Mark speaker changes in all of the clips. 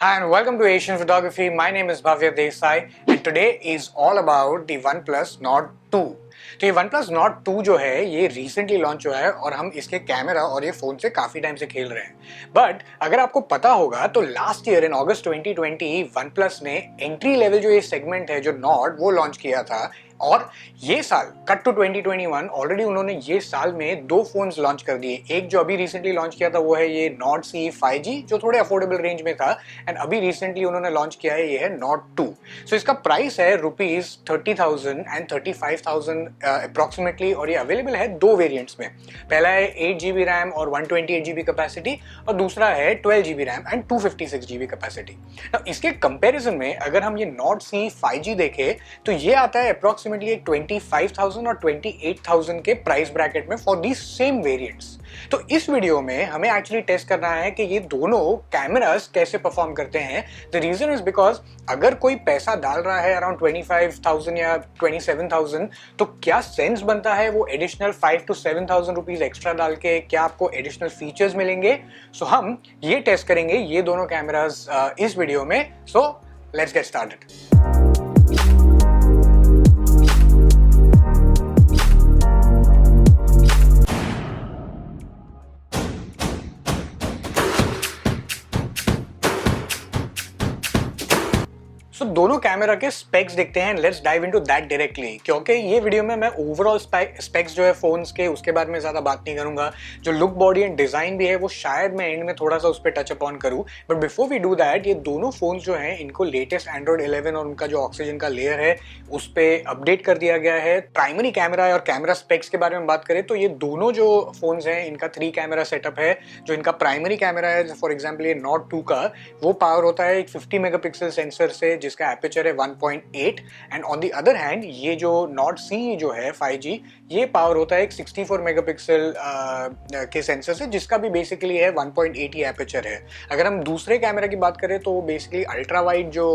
Speaker 1: Hi and welcome to Asian Photography. My name is Bhavya Desai and today is all about the OnePlus Nord 2. तो ये OnePlus Nord 2 जो है ये recently launch हुआ है और हम इसके कैमरा और ये फ़ोन से काफ़ी टाइम से खेल रहे हैं। बट अगर आपको पता होगा तो last year in August 2020 OnePlus ने एंट्री लेवल जो ये सेगमेंट है जो Nord वो लॉन्च किया था और ये साल कट टू 2021 ऑलरेडी उन्होंने ये साल में दो फोन्स लॉन्च कर दिए। एक जो अभी रिसेंटली लॉन्च किया था वो है ये Nord CE 5G जो थोड़े अफोर्डेबल रेंज में था एंड अभी रिसेंटली उन्होंने लॉन्च किया है ये है Nord 2। सो इसका प्राइस है ₹30,000 एंड 35,000 अप्रोक्सीमेटली और ये अवेलेबल है दो वेरिएंट्स में। पहला है 8GB रैम और 128GB कैपेसिटी और दूसरा है 12GB RAM and 256GB capacity. इसके कंपैरिजन में अगर हम ये Nord CE 5G देखें तो ये आता है अप्रोक्सीमेटली 25,000 और 28,000 के प्राइस ब्रैकेट में फॉर दी सेम वेरिएंट्स। तो इस वीडियो में हमें एक्चुअली टेस्ट करना है कि ये दोनों कैमरास कैसे परफॉर्म करते हैं। द रीजन इज बिकॉज अगर कोई पैसा डाल रहा है अराउंड 25,000 या 27,000 तो क्या सेंस बनता है वो एडिशनल 5,000 to 7,000 रुपीज एक्स्ट्रा डाल के क्या आपको एडिशनल फीचर्स मिलेंगे। सो हम ये टेस्ट करेंगे ये दोनों कैमरास इस वीडियो में। So let's get started. So दोनों कैमरा के स्पेक्स देखते हैं। Let's dive into that directly क्योंकि ये वीडियो में मैं ओवरऑल स्पेक्स जो है फोन्स के उसके बारे में ज्यादा बात नहीं करूंगा। जो लुक बॉडी एंड डिजाइन भी है वो शायद मैं एंड में थोड़ा सा उस पर टच अपॉन करूं। But before we do that ये दोनों फोन्स जो हैं इनको लेटेस्ट एंड्रॉइड 11 और उनका जो ऑक्सीजन का लेयर है उस पर अपडेट कर दिया गया है। प्राइमरी कैमरा और कैमरा स्पेक्स के बारे में बात करें तो ये दोनों जो फोन्स हैं इनका 3 कैमरा सेटअप है। जो इनका प्राइमरी कैमरा है फॉर एग्जाम्पल ये Nord 2 का वो पावर होता है एक 50 मेगापिक्सल सेंसर से जिसका एपर्चर है 1.8 and on the other hand ये जो Nord CE जो है 5G ये पावर होता है एक 64 मेगापिक्सल के सेंसर से जिसका भी बेसिकली है 1.8 ही एपर्चर है। अगर हम दूसरे कैमरा की बात करें तो बेसिकली अल्ट्रा वाइड जो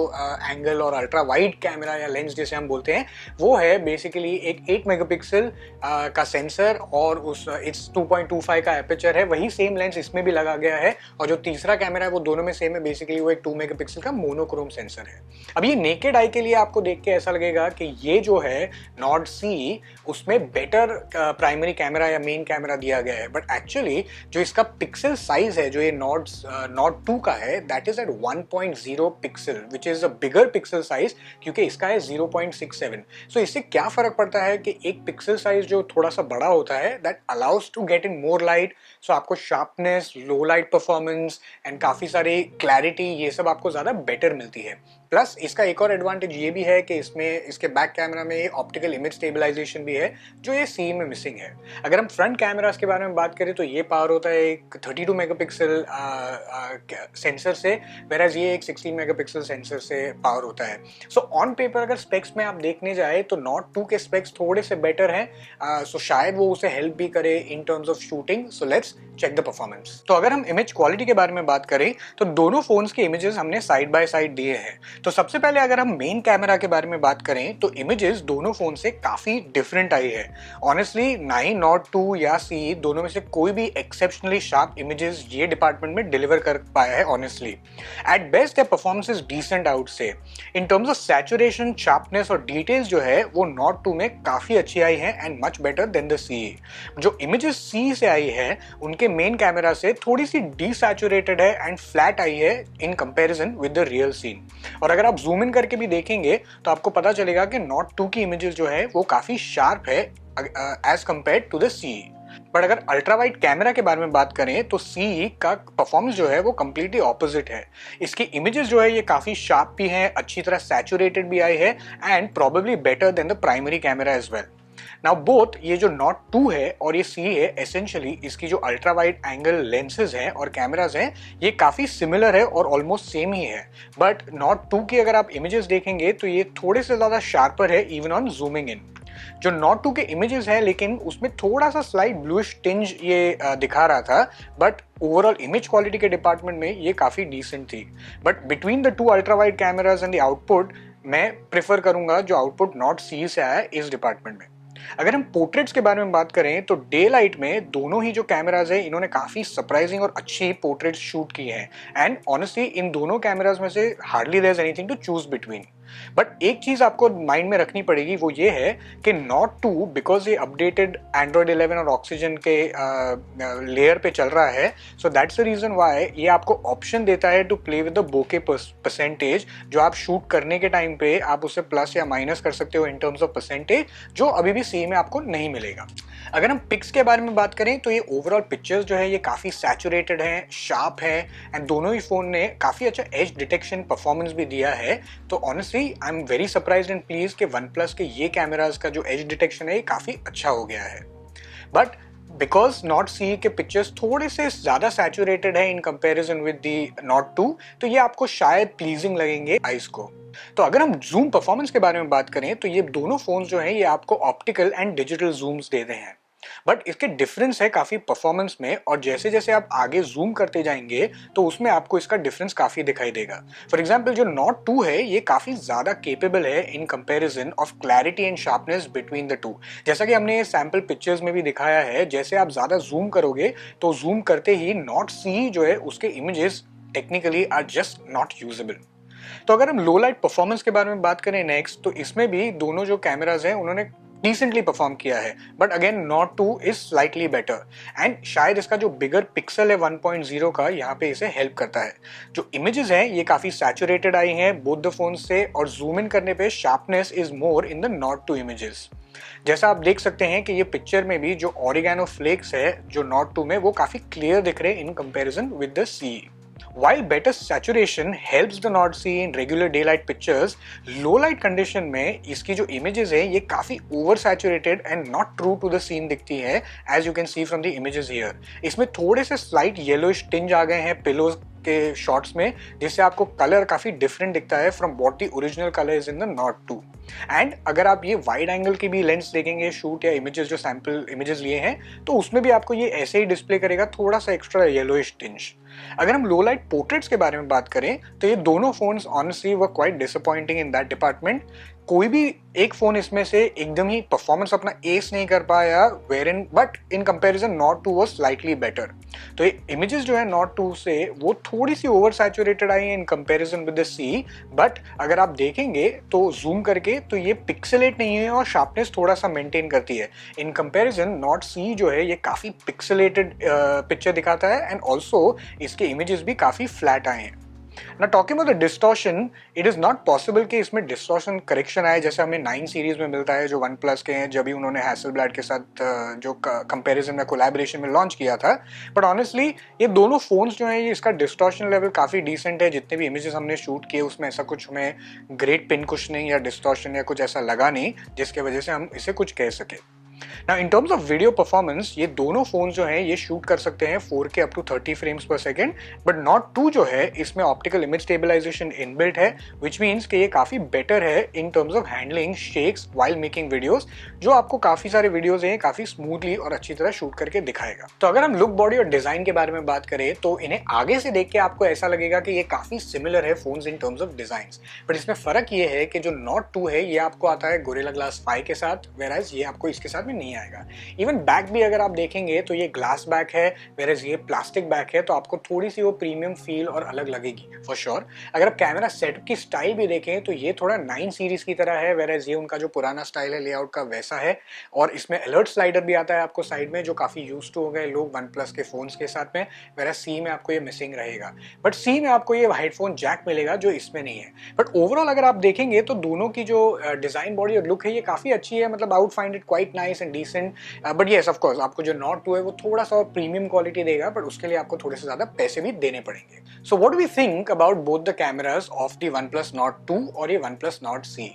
Speaker 1: एंगल और अल्ट्रा वाइड कैमरा या लेंस जिसे हम बोलते हैं वो है बेसिकली एक 8 मेगापिक्सल का सेंसर और उस इट्स 2.25 का एपर्चर है। वही सेम लेंस इसमें भी लगा गया है और जो तीसरा कैमरा है वो दोनों में सेम है। बेसिकली वो एक 2 मेगापिक्सल का मोनोक्रोम सेंसर है। अब ये नेकेड आई के लिए आपको देख के ऐसा लगेगा कि ये जो है Nord CE उसमें बेटर प्राइमरी कैमरा या मेन कैमरा दिया गया है। बट एक्चुअली जो इसका पिक्सल साइज है जो ये Nord 2 का है that is at 1.0 pixel which is a bigger pixel size क्योंकि इसका है 0.67। सो इससे क्या फर्क पड़ता है कि एक पिक्सल साइज जो थोड़ा सा बड़ा होता है that allows to get in more light. So आपको sharpness, low light performance and काफी सारी क्लैरिटी ये सब आपको ज्यादा बेटर मिलती है। प्लस इसका एक और एडवांटेज ये भी है कि इसमें इसके बैक कैमरा में ऑप्टिकल इमेज स्टेबलाइजेशन भी है जो ये CE में मिसिंग है। अगर हम फ्रंट कैमरास के बारे में बात करें तो ये पावर होता है एक 32 मेगापिक्सल सेंसर से वेराज ये एक 16 मेगापिक्सल सेंसर से पावर होता है। सो ऑन पेपर अगर स्पेक्स में आप देखने जाए तो Nord 2 के स्पेक्स थोड़े से बेटर हैं। सो शायद वो उसे हेल्प भी करे in terms of shooting. So let's check the performance. तो अगर हम इमेज क्वालिटी के बारे में बात करें तो दोनों फोन्स के इमेजेस हमने साइड बाय साइड दिए हैं। तो सबसे पहले अगर हम मेन कैमरा के बारे में बात करें तो इमेजेस दोनों फोन से काफी डिफरेंट आई है। ऑनेस्टली ना ही Nord 2 या CE दोनों में से कोई भी एक्सेप्शनली शार्प इमेजेस ये डिपार्टमेंट में डिलीवर कर पाया है। Honestly at best the performance is decent out से। In terms of saturation, sharpness और डिटेल्स जो है वो Nord 2 में काफी अच्छी आई है and much better than the CE। जो इमेजेस CE से आई है उनके मेन कैमरा से थोड़ी सी डीसैचुरेटेड है एंड फ्लैट आई है in comparison with the real scene. और अगर आप जूम इन करके भी देखेंगे तो आपको पता चलेगा कि Nord 2 की इमेजेस जो है वो काफी शार्प है as compared to the CE। But अगर अल्ट्रा वाइड कैमरा के बारे में बात करें तो CE का परफॉर्मेंस जो है वो कम्प्लीटली ऑपोजिट है। इसकी इमेजेस जो है ये काफी शार्प भी हैं, अच्छी तरह सैचुरेटेड भी आई है and probably better than the primary camera as well. Now both ये जो Nord 2 है और ये CE है एसेंशियली इसकी जो अल्ट्रा वाइड एंगल लेंसेज हैं और कैमराज हैं ये काफी सिमिलर है और ऑलमोस्ट सेम ही है। बट Nord 2 की अगर आप इमेजेस देखेंगे तो ये थोड़े से ज्यादा शार्पर है इवन ऑन जूमिंग इन। जो Nord 2 के इमेजेस है लेकिन उसमें थोड़ा सा स्लाइट ब्लूइश टिंज ये दिखा रहा था। बट ओवरऑल इमेज क्वालिटी के डिपार्टमेंट में ये काफी डिसेंट थी। But between the to ultra wide cameras and the output मैं प्रेफर करूंगा जो आउटपुट Nord CE से आया है इस डिपार्टमेंट में। अगर हम पोर्ट्रेट्स के बारे में बात करें तो डे लाइट में दोनों ही जो कैमराज है इन्होंने काफी सरप्राइजिंग और अच्छी पोर्ट्रेट्स शूट की हैं एंड ऑनेस्टली इन दोनों कैमराज में से hardly there is anything to choose between. But एक चीज आपको माइंड में रखनी पड़ेगी, वो ये है कि Nord 2 बिकॉज ये अपडेटेड एंड्रॉइड 11 और ऑक्सीजन के लेयर पे चल रहा है, so that's the reason why ये आपको ऑप्शन देता है to play with the bokeh percentage, जो आप शूट करने के टाइम पे आप उसे प्लस या माइनस कर सकते हो इन टर्म्स ऑफ परसेंटेज, जो अभी भी सी में आपको नहीं मिलेगा। अगर हम पिक्स के बारे में बात करें तो ये ओवरऑल पिक्चर्स जो है ये काफी सैचुरेटेड हैं, शार्प है एंड दोनों ही फोन ने काफी अच्छा एज डिटेक्शन परफॉर्मेंस भी दिया है। तो honestly I am very surprised and please कि OnePlus के ये कैमरास का जो एज डिटेक्शन है ये काफी अच्छा हो गया है। बट बिकॉज Nord CE के पिक्चर्स थोड़े से ज्यादा सैचुरेटेड है in comparison with the Nord 2, तो ये आपको शायद प्लीजिंग लगेंगे आईज को। तो अगर हम जूम परफॉर्मेंस के बारे में बात करें तो ये दोनों फोन्स जो हैं ये आपको ऑप्टिकल एंड डिजिटल जूम्स देते हैं, बट इसके डिफरेंस है काफी परफॉर्मेंस में, और जैसे जैसे आप आगे जूम करते जाएंगे तो उसमें आपको इसका डिफरेंस काफी दिखाई देगा। फॉर एग्जांपल जो Nord 2 है ये काफी ज्यादा केपेबल है in comparison of clarity and sharpness between the to. जैसा कि हमने ये सैंपल पिक्चर्स में भी दिखाया है, जैसे आप ज्यादा जूम करोगे तो जूम करते ही Nord CE जो है उसके images technically are just not usable. तो अगर हम लो लाइट परफॉर्मेंस के बारे में बात करें नेक्स्ट, तो इसमें भी दोनों जो कैमराज हैं उन्होंने डिसेंटली परफॉर्म किया है, but again Nord 2 is slightly better and शायद इसका जो बिगर पिक्सल है 1.0 का यहाँ पे इसे हेल्प करता है। जो इमेजेस हैं ये काफी सैचुरेटेड आई हैं बोथ द फोन से, और जूम इन करने पे sharpness is more in the Nord 2 images. जैसा आप देख सकते हैं कि ये पिक्चर में भी जो ऑरिगेनो फ्लेक्स है जो Nord 2 में वो काफी क्लियर दिख रहे हैं इन comparison with the CE। While better saturation helps the Nord CE in regular daylight pictures, low light condition में इसकी जो images है ये काफी over saturated and not true to the scene दिखती है, as you can see from the images here। इसमें थोड़े से slight yellowish tinge आ गए हैं pillows के शॉट्स में, जिससे आपको कलर काफी डिफरेंट दिखता है from what the original colour is in the Nord 2। And अगर आप ये वाइड एंगल की भी लेंस देखेंगे शूट या इमेजेस जो सैंपल इमेजेस लिए हैं, तो उसमें भी आपको ये ऐसे ही डिस्प्ले करेगा थोड़ा सा एक्स्ट्रा येलोइश टिंज। अगर हम लो लाइट पोर्ट्रेट्स के बारे में बात करें तो ये दोनों phones honestly were quite disappointing in that department. कोई भी एक फोन इसमें से एकदम ही परफॉर्मेंस अपना एस नहीं कर पाया, where in but in comparison Nord 2 was slightly better. तो ये इमेजेस जो है Nord 2 से वो थोड़ी सी ओवर सैचुरेटेड आई है in comparison with the CE, but अगर आप देखेंगे तो जूम करके तो ये पिक्सेलेट नहीं है और शार्पनेस थोड़ा सा मेंटेन करती है। इन कंपैरिजन Nord CE जो है ये काफी पिक्सेलेटेड पिक्चर दिखाता है एंड ऑल्सो इसके इमेजेस भी काफी फ्लैट आए हैं। Now talking about the distortion, it is not possible कि इसमें distortion correction आए जैसे हमें 9 सीरीज में मिलता है जो OnePlus के हैं, जब भी उन्होंने Hasselblad के साथ जो कंपैरिजन में कोलैबोरेशन में लॉन्च किया था। बट ऑनेस्टली ये दोनों फोन्स जो हैं ये इसका डिस्टॉर्शन लेवल काफ़ी डिसेंट है। जितने भी इमेजेस हमने शूट किए उसमें ऐसा कुछ हमें ग्रेट पिन कुशनिंग या डिस्टॉर्शन या कुछ ऐसा लगा नहीं जिसके वजह से हम इसे कुछ कह सके। Now in terms of video performance, ये दोनों फोन जो हैं ये शूट कर सकते हैं 4K up to 30 frames per second, but Nord 2 जो है इसमें ऑप्टिकल इमेज स्टेबलाइजेशन इनबिल्ट है, which means कि ये काफी बेटर है इन terms of handling shakes while making videos, जो आपको काफी सारे वीडियोस हैं काफी स्मूथली और अच्छी तरह शूट करके दिखाएगा। तो अगर हम लुक, बॉडी और डिजाइन के बारे में बात करें तो इन्हें आगे से देख के आपको ऐसा लगेगा कि ये काफी सिमिलर है phones in terms of design, but इसमें फर्क ये है कि जो Nord 2 है ये आपको आता है Gorilla Glass 5 के साथ, वेराइज ये आपको इसके साथ में नहीं आएगा। इवन बैक भी अगर आप देखेंगे तो ये ग्लास बैक है, वेराइज ये प्लास्टिक बैक है, तो आपको थोड़ी सी वो प्रीमियम फील और अलग लगेगी फॉर श्योर। अगर आप कैमरा सेटअप की स्टाइल भी देखें तो ये थोड़ा 9 सीरीज की तरह है, वेराइज ये उनका जो पुराना स्टाइल है लेआउट का वैसा है, और इसमें अलर्ट स्लाइडर भी आता है आपको साइड में, जो काफी यूज टू हो गए लोग OnePlus के फोन्स के साथ में, वेराइज C में आपको ये मिसिंग रहेगा। बट C में आपको ये हेडफोन जैक मिलेगा जो इसमें नहीं है। बट ओवरऑल अगर आप देखेंगे तो दोनों की जो डिजाइन, बॉडी और लुक है ये काफी अच्छी है, मतलब I would find it quite nice and decent. But yes of course आपको जो Nord 2 है वो थोड़ा सा और प्रीमियम क्वालिटी देगा, बट उसके लिए आपको थोड़े से ज्यादा पैसे भी देने पड़ेंगे। So what do we think about both the cameras of the OnePlus Nord 2 और ये OnePlus Nord CE?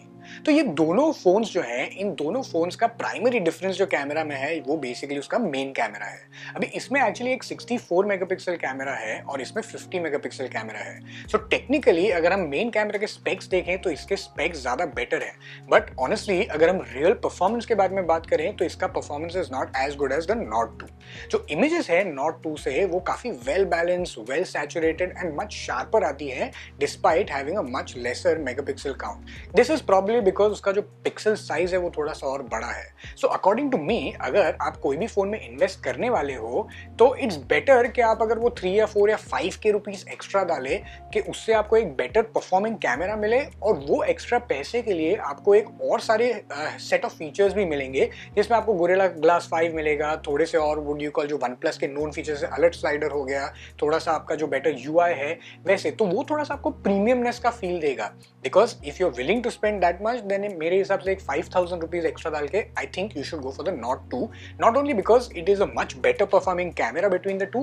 Speaker 1: तो ये दोनों फोन्स जो हैं, इन दोनों फोन्स का प्राइमरी डिफरेंस जो कैमरा में है वो बेसिकली उसका मेन कैमरा है। अभी इसमें एक्चुअली एक 64 मेगापिक्सल कैमरा है और इसमें 50 मेगापिक्सल कैमरा है। सो टेक्निकली अगर हम मेन कैमरा के स्पेक्स देखें तो इसके स्पेक्स ज्यादा बेटर है, बट ऑनेस्टली अगर हम रियल परफॉर्मेंस के बारे में बात करें तो इसका performance is not as good as the Nord 2। जो इमेजेस है Nord 2 से वो काफी well balance, well saturated and much sharper आती है despite having a much laser megapixel count. This is probably simply because उसका जो पिक्सल साइज है वो थोड़ा सा और बड़ा है। सो अकॉर्डिंग टू मी, अगर आप कोई भी फोन में इन्वेस्ट करने वाले हो तो इट्स बेटर कि आप अगर वो 3 या 4 या 5 के रुपीस एक्स्ट्रा डाले कि उससे आपको एक बेटर परफॉर्मिंग कैमरा मिले, और वो एक्स्ट्रा पैसे के लिए आपको एक और सारे सेट ऑफ फीचर्स भी मिलेंगे, जिसमें आपको गोरिल्ला ग्लास 5 मिलेगा, थोड़े से और वुड यू कॉल जो वन प्लस के नोन फीचर्स है, अलर्ट स्लाइडर हो गया, थोड़ा सा आपका जो बेटर यूआई है वैसे, तो वो थोड़ा सा आपको प्रीमियमनेस का फील देगा। Because if you are willing to spend that much, then मेरे हिसाब से एक 5000 रुपीज एक्स्ट्रा डाल के I think you should go for the Nord 2, not only because it is a much better performing camera between the two,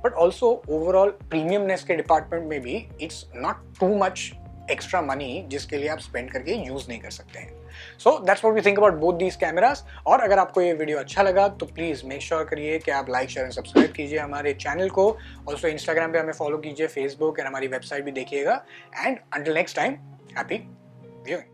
Speaker 1: but also overall premiumness के department में भी it's not too much extra money जिसके लिए आप spend करके use नहीं कर सकते हैं। So that's what we think about both these cameras. और अगर आपको ये वीडियो अच्छा लगा तो प्लीज मेक श्योर करिए कि आप लाइक, शेयर एंड सब्सक्राइब कीजिए हमारे चैनल को। ऑल्सो इंस्टाग्राम पे हमें फॉलो कीजिए, फेसबुक एंड हमारी वेबसाइट भी देखिएगा। And until next time, happy viewing.